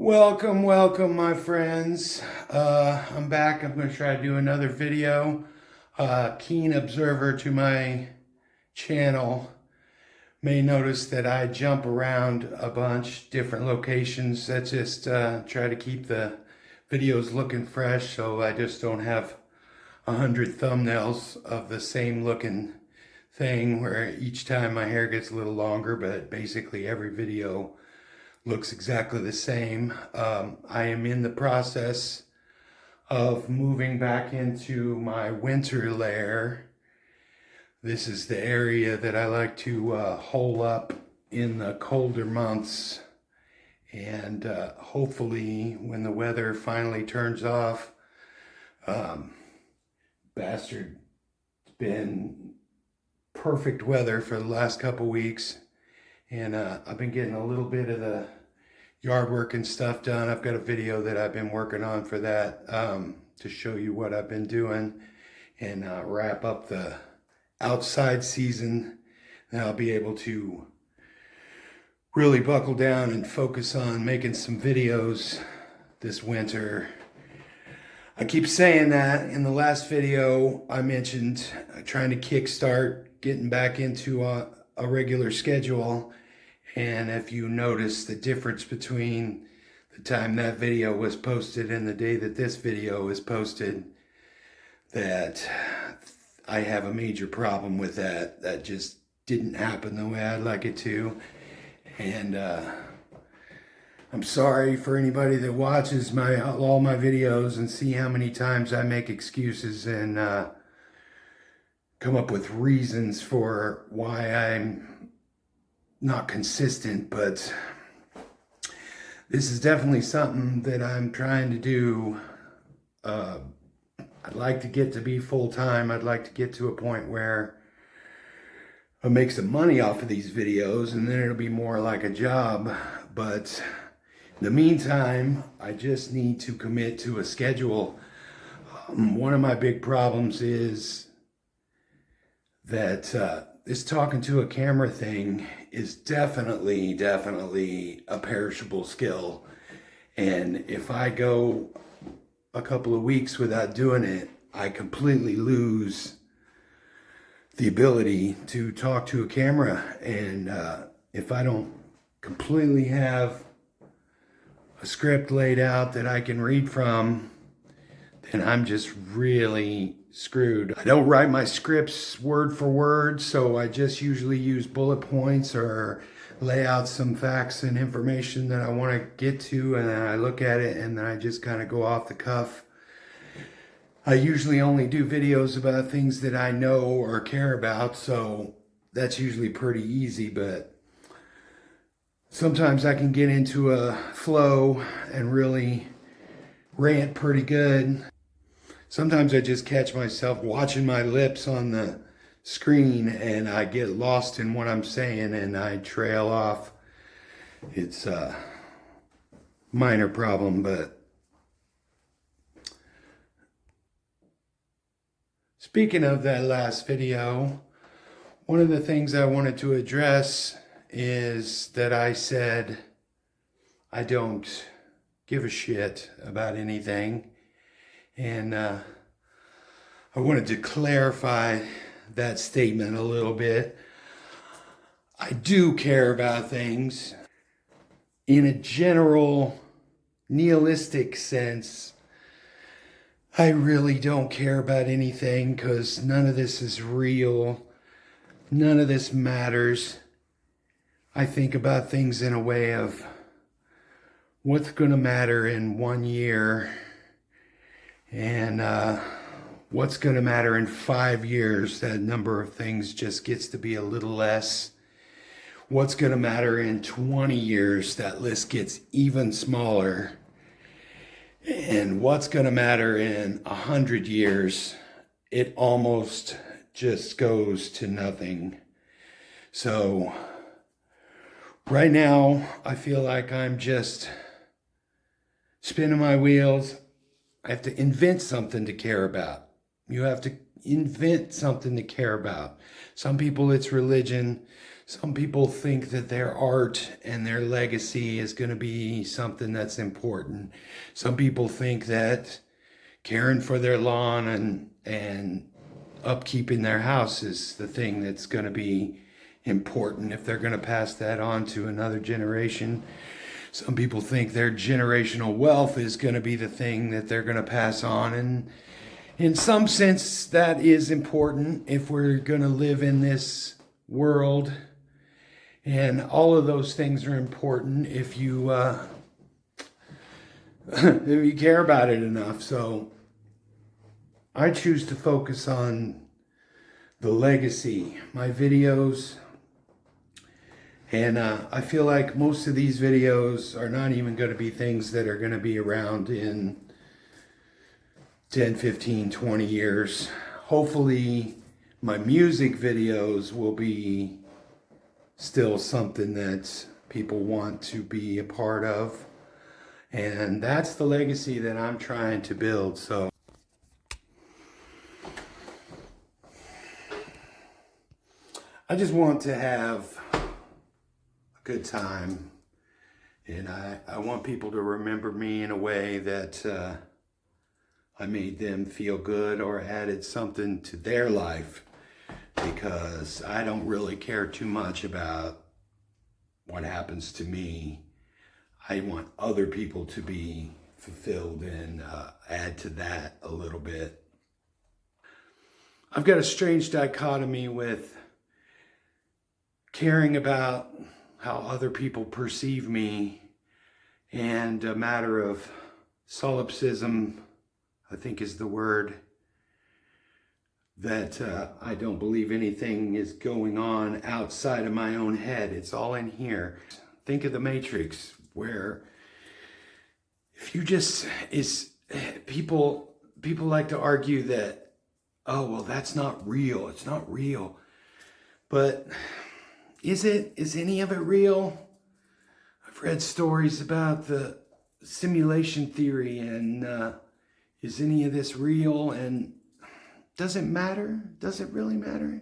Welcome, my friends. I'm back. I'm going to try to do another video. Keen observer to my channel may notice that I jump around a bunch, different locations. That's just try to keep the videos looking fresh, so I just don't have 100 thumbnails of the same looking thing where each time my hair gets a little longer, but basically every video looks exactly the same. I am in the process of moving back into my winter lair. This is the area that I like to hole up in the colder months, and hopefully when the weather finally turns off. Bastard, it's been perfect weather for the last couple weeks. And I've been getting a little bit of the yard work and stuff done. I've got a video that I've been working on for that to show you what I've been doing and wrap up the outside season. And I'll be able to really buckle down and focus on making some videos this winter. I keep saying that. In the last video, I mentioned trying to kickstart getting back into a regular schedule. And if you notice the difference between the time that video was posted and the day that this video is posted, that I have a major problem with that. That just didn't happen the way I'd like it to. And I'm sorry for anybody that watches all my videos and see how many times I make excuses and come up with reasons for why I'm not consistent, but this is definitely something that I'm trying to do. I'd like to get to be full-time. I'd like to get to a point where I make some money off of these videos, and then it'll be more like a job. But in the meantime, I just need to commit to a schedule. One of my big problems is that this talking to a camera thing is definitely a perishable skill. And if I go a couple of weeks without doing it, I completely lose the ability to talk to a camera. And if I don't completely have a script laid out that I can read from, then I'm just really screwed. I don't write my scripts word for word, so I just usually use bullet points or lay out some facts and information that I want to get to, and then I look at it and then I just kind of go off the cuff. I usually only do videos about things that I know or care about, so that's usually pretty easy, but sometimes I can get into a flow and really rant pretty good. Sometimes I just catch myself watching my lips on the screen and I get lost in what I'm saying and I trail off. It's a minor problem, but speaking of that last video, one of the things I wanted to address is that I said I don't give a shit about anything. And I wanted to clarify that statement a little bit. I do care about things. In a general nihilistic sense, I really don't care about anything because none of this is real. None of this matters. I think about things in a way of what's going to matter in 1 year. And what's going to matter in 5 years, that number of things just gets to be a little less. What's going to matter in 20 years, that list gets even smaller. And what's going to matter in 100 years, it almost just goes to nothing. So right now, I feel like I'm just spinning my wheels. I have to invent something to care about. You have to invent something to care about. Some people it's religion. Some people think that their art and their legacy is going to be something that's important. Some people think that caring for their lawn and upkeeping their house is the thing that's going to be important if they're going to pass that on to another generation. Some people think their generational wealth is going to be the thing that they're going to pass on. And in some sense, that is important if we're going to live in this world. And all of those things are important if you if you care about it enough. So I choose to focus on the legacy, my videos. And I feel like most of these videos are not even going to be things that are going to be around in 10, 15, 20 years. Hopefully my music videos will be still something that people want to be a part of. And that's the legacy that I'm trying to build. So I just want to have a good time. And I want people to remember me in a way that I made them feel good or added something to their life. Because I don't really care too much about what happens to me. I want other people to be fulfilled and add to that a little bit. I've got a strange dichotomy with caring about how other people perceive me and a matter of solipsism, I think is the word. That I don't believe anything is going on outside of my own head. It's all in here. Think of the Matrix, where if you just people like to argue that, oh well, that's not real. It's not real. But is it? Is any of it real? I've read stories about the simulation theory, and is any of this real? And does it matter? Does it really matter?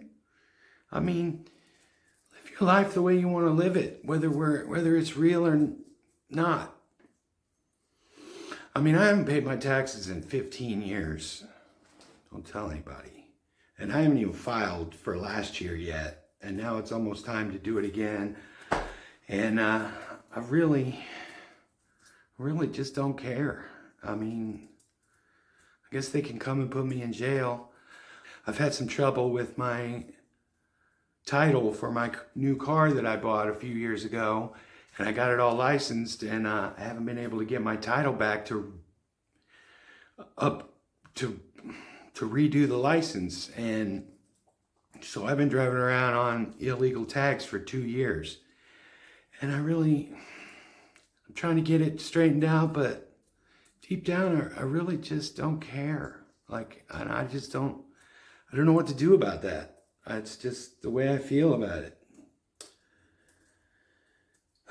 I mean, live your life the way you want to live it, whether it's real or not. I mean, I haven't paid my taxes in 15 years. Don't tell anybody. And I haven't even filed for last year yet. And now it's almost time to do it again. And I really just don't care. I mean, I guess they can come and put me in jail. I've had some trouble with my title for my new car that I bought a few years ago, and I got it all licensed, and I haven't been able to get my title back to redo the license. And so I've been driving around on illegal tags for 2 years, and I'm trying to get it straightened out, but deep down I really just don't care. And I don't know what to do about that. It's just the way I feel about it.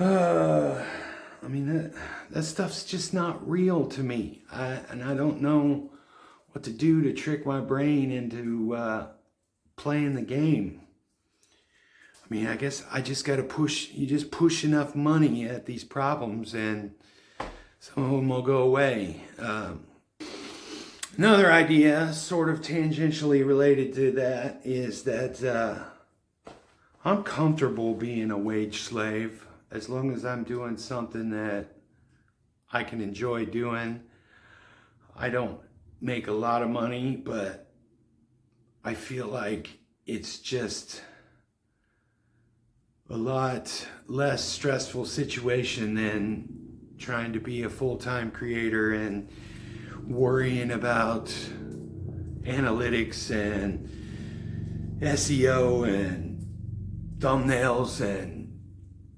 I mean, that stuff's just not real to me. And I don't know what to do to trick my brain into playing the game. I mean, I guess I just got to push enough money at these problems and some of them will go away. Another idea, sort of tangentially related to that, is that I'm comfortable being a wage slave as long as I'm doing something that I can enjoy doing. I don't make a lot of money, but I feel like it's just a lot less stressful situation than trying to be a full-time creator and worrying about analytics and SEO and thumbnails, and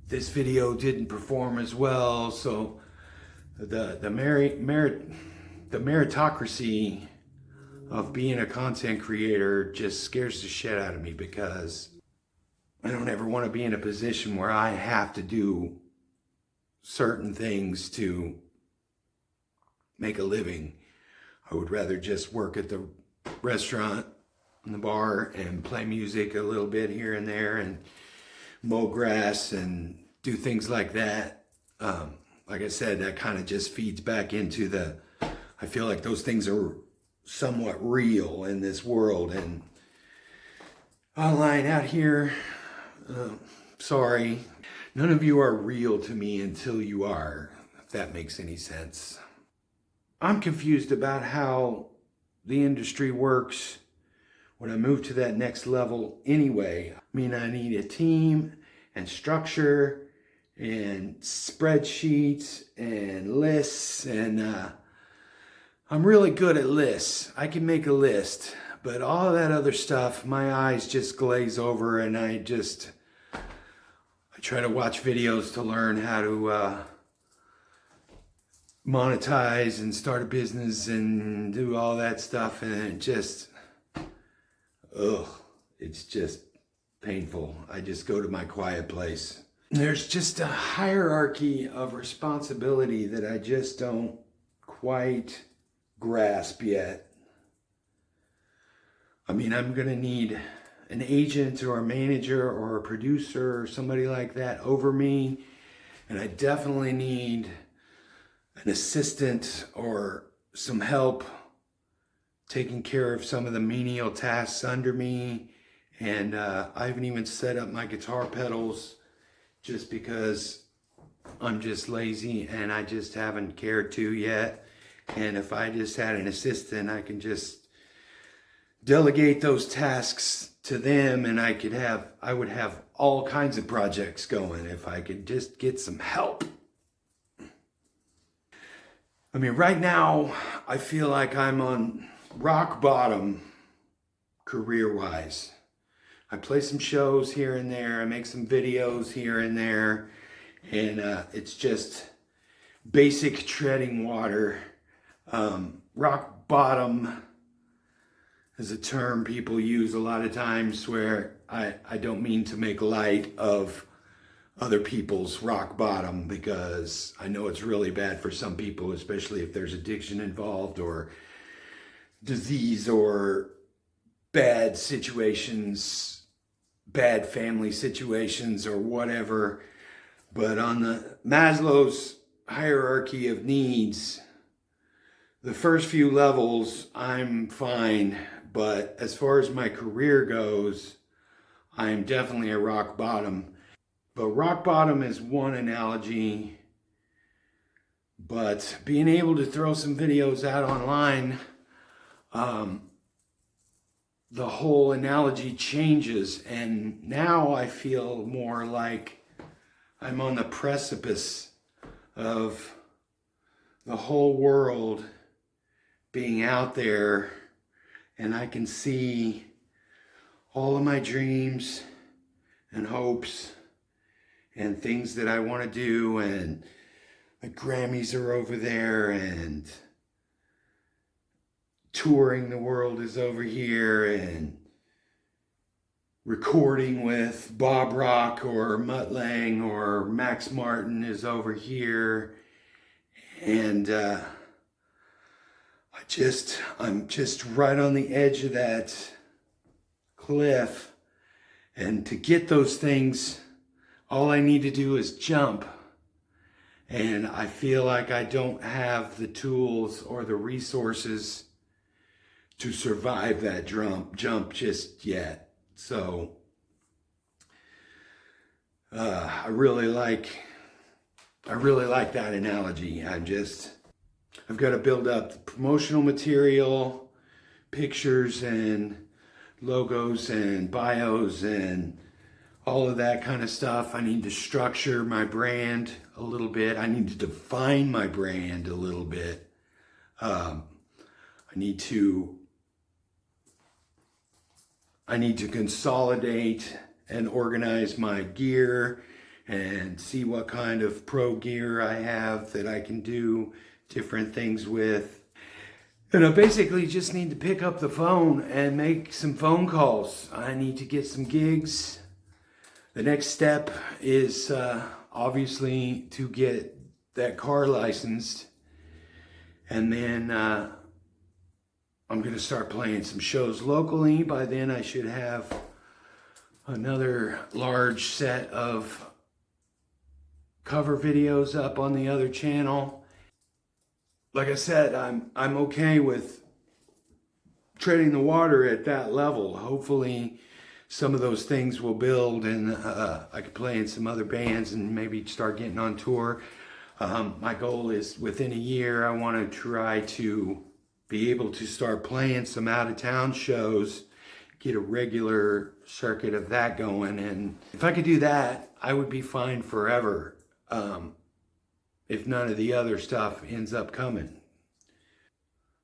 this video didn't perform as well. So the meritocracy of being a content creator just scares the shit out of me, because I don't ever want to be in a position where I have to do certain things to make a living. I would rather just work at the restaurant and the bar and play music a little bit here and there and mow grass and do things like that. Like I said, that kind of just feeds back into I feel like those things are somewhat real in this world. And online out here, sorry, none of you are real to me until you are, if that makes any sense. I'm confused about how the industry works when I move to that next level anyway. I mean, I need a team and structure and spreadsheets and lists, and I'm really good at lists. I can make a list, but all that other stuff, my eyes just glaze over, and I try to watch videos to learn how to monetize and start a business and do all that stuff, and it just, it's just painful. I just go to my quiet place. There's just a hierarchy of responsibility that I just don't quite grasp yet. I mean, I'm gonna need an agent or a manager or a producer or somebody like that over me, and I definitely need an assistant or some help taking care of some of the menial tasks under me. And I haven't even set up my guitar pedals just because I'm just lazy and I just haven't cared to yet. And if I just had an assistant, I can just delegate those tasks to them, and I would have all kinds of projects going if I could just get some help. I mean, right now, I feel like I'm on rock bottom career-wise. I play some shows here and there, I make some videos here and there, and it's just basic treading water. Rock bottom is a term people use a lot of times where I don't mean to make light of other people's rock bottom, because I know it's really bad for some people, especially if there's addiction involved or disease or bad situations, bad family situations or whatever. But on the Maslow's hierarchy of needs, the first few levels, I'm fine. But as far as my career goes, I'm definitely at rock bottom. But rock bottom is one analogy. But being able to throw some videos out online, the whole analogy changes. And now I feel more like I'm on the precipice of the whole world being out there, and I can see all of my dreams and hopes and things that I want to do, and the Grammys are over there, and touring the world is over here, and recording with Bob Rock or Mutt Lange or Max Martin is over here, and I'm just right on the edge of that cliff. And to get those things, all I need to do is jump. And I feel like I don't have the tools or the resources to survive that jump just yet. So I really like that analogy. I've got to build up the promotional material, pictures and logos and bios and all of that kind of stuff. I need to structure my brand a little bit. I need to define my brand a little bit. I need to consolidate and organize my gear and see what kind of pro gear I have that I can do different things with. And I basically just need to pick up the phone and make some phone calls. I need to get some gigs. The next step is obviously to get that car licensed. And then I'm going to start playing some shows locally. By then I should have another large set of cover videos up on the other channel. Like I said, I'm okay with treading the water at that level. Hopefully some of those things will build, and I could play in some other bands and maybe start getting on tour. My goal is within a year, I want to try to be able to start playing some out-of-town shows, get a regular circuit of that going. And if I could do that, I would be fine forever, if none of the other stuff ends up coming.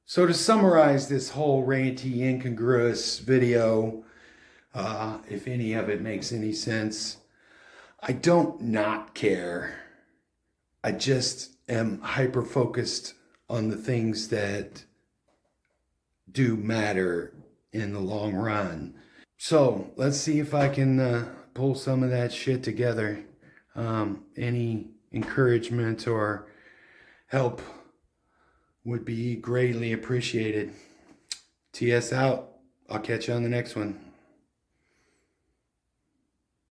So to summarize this whole ranty, incongruous video, if any of it makes any sense, I don't not care. I just am hyper-focused on the things that do matter in the long run. So let's see if I can pull some of that shit together. Any encouragement or help would be greatly appreciated. TS out. I'll catch you on the next one.